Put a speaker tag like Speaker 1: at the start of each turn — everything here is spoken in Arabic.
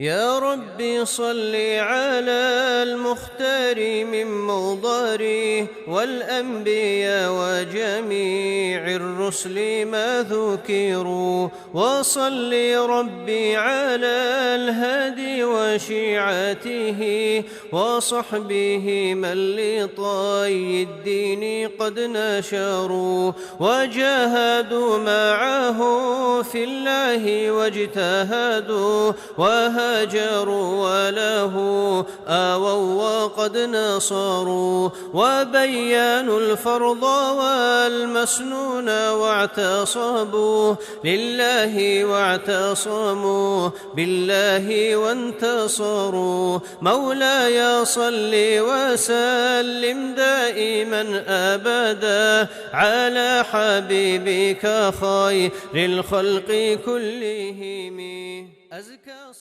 Speaker 1: يا ربي صل على المختار من مضاره والأنبياء وجميع الرسل ما ذكروا، وصل ربي على الهادي وشيعته وصحبه من لطي الدين قد نشروا وجاهدوا معه في الله واجتهدوا وهاجروا وله آووا وقد نصروا وبينوا الفرض والمسنون واعتصموا لله واعتصموا بالله وانتصروا. مولاي صل وسلم دائما أبدا على حبيبك خير الخلق كلهم. أزكى